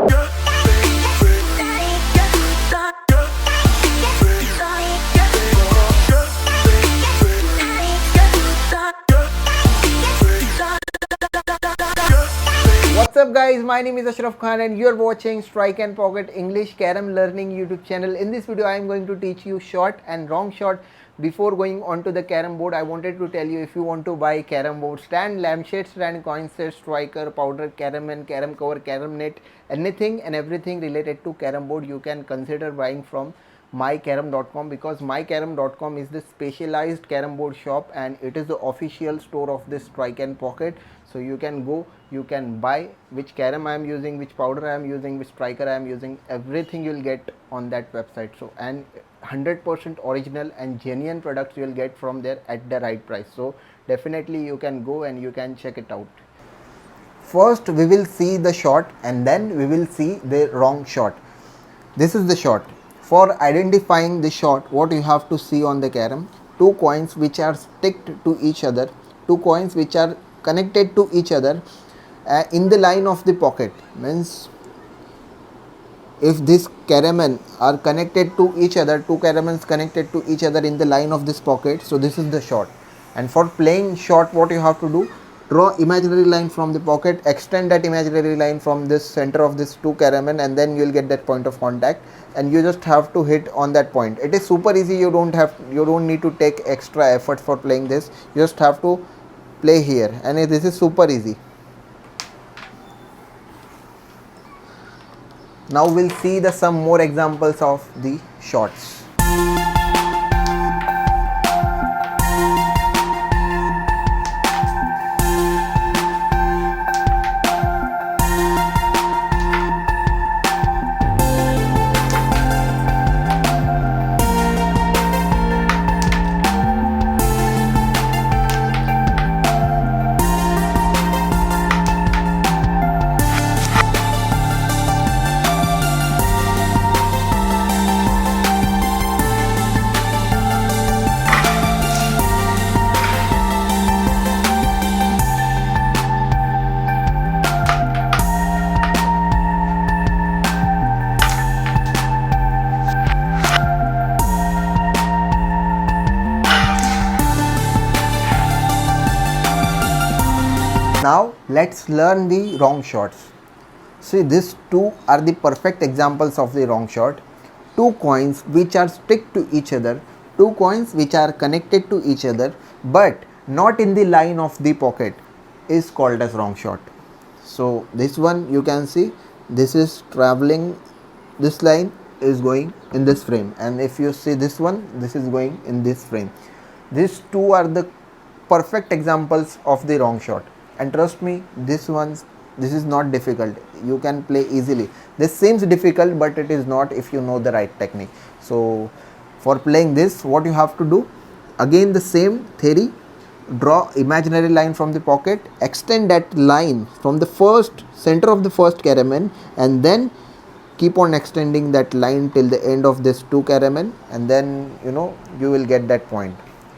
What's up guys, my name is Ashraf Khan and you're watching Strike and Pocket English Carrom Learning YouTube channel. In this video I am going to teach you short and wrong shot. Before going on to the carrom board, I wanted to tell you, if you want to buy carrom board stand, lampshade stand, coin set, striker, powder, carrom and carrom cover, carrom net, anything and everything related to carrom board, you can consider buying from mycarrom.com, because mycarrom.com is the specialized carrom board shop and it is the official store of this Strike and Pocket. So you can go, you can buy which carrom I am using, which powder I am using, which striker I am using, everything you will get on that website. So and 100% original and genuine products you will get from there at the right price. So definitely you can go and you can check it out. First we will see the shot and then we will see the wrong shot. This is the shot. For identifying the shot, what you have to see on the carrom: two coins which are sticked to each other, two coins which are connected to each other in the line of the pocket. Means if this carrom are connected to each other, two carrom connected to each other in the line of this pocket, so this is the shot. And for playing shot, what you have to do: draw imaginary line from the pocket, extend that imaginary line from this center of this two carrom, and then you will get that point of contact and you just have to hit on that point. It is super easy. You don't need to take extra effort for playing this. You just have to play here and this is super easy. Now we'll see some more examples of the shots. Now let's learn the wrong shots. See, these two are the perfect examples of the wrong shot. Two coins which are stick to each other, two coins which are connected to each other but not in the line of the pocket is called as wrong shot. So this one you can see, this is traveling, this line is going in this frame, and if you see this one, this is going in this frame. These two are the perfect examples of the wrong shot. And trust me, this is not difficult. You can play easily. This seems difficult but it is not if you know the right technique. So for playing this, what you have to do, again the same theory: draw imaginary line from the pocket, extend that line from the center of the first carrom, and then keep on extending that line till the end of this two carrom, and then you will get that point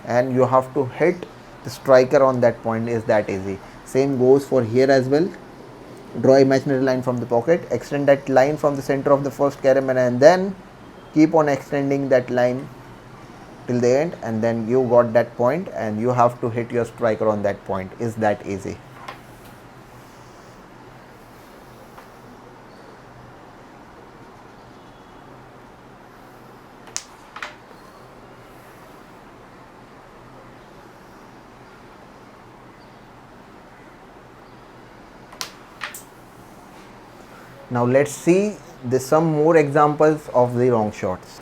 and you have to hit the striker on that point. Is that easy. Same goes for here as well. Draw imaginary line from the pocket, extend that line from the center of the first carrom, and then keep on extending that line till the end, and then you got that point and you have to hit your striker on that point. Is that easy. Now let's see some more examples of the wrong shots.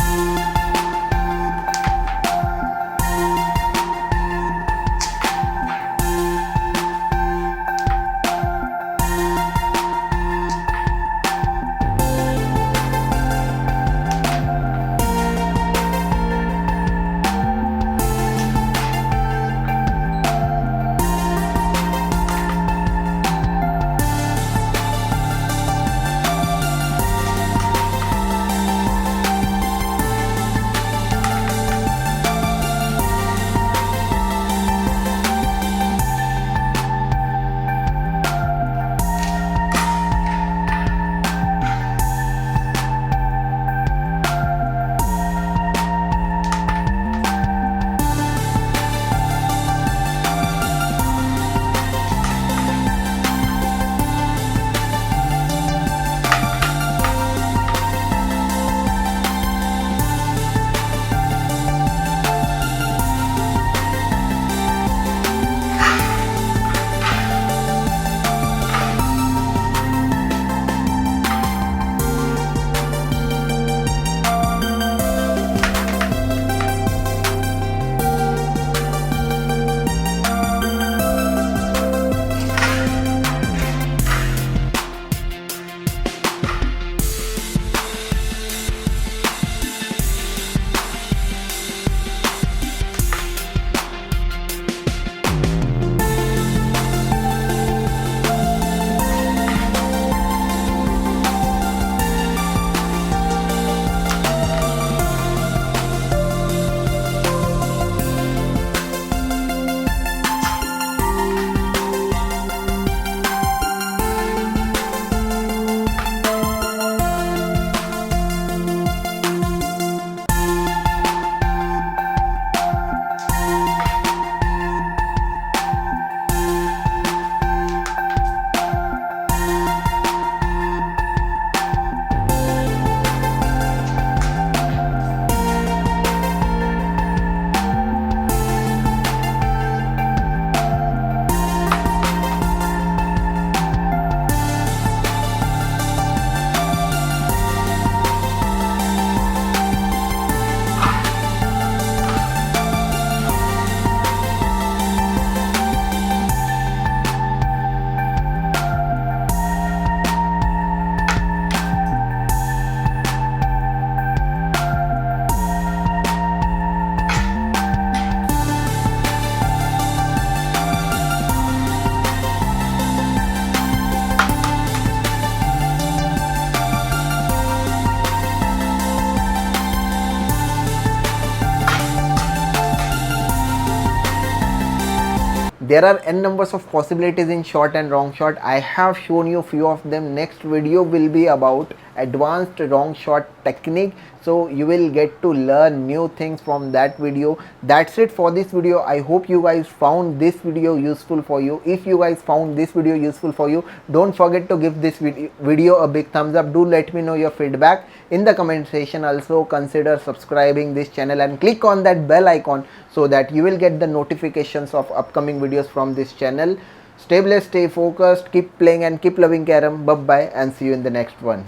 there are n numbers of possibilities in short and wrong shot. I have shown you few of them. Next video will be about advanced wrong shot technique, so you will get to learn new things from that video. That's it for this video. I hope you guys found this video useful for you. If you guys found this video useful for you, don't forget to give this video a big thumbs up. Do let me know your feedback in the comment section. Also consider subscribing this channel and click on that bell icon so that you will get the notifications of upcoming videos from this channel. Stay blessed, stay focused, keep playing and keep loving Carrom. Bye bye and see you in the next one.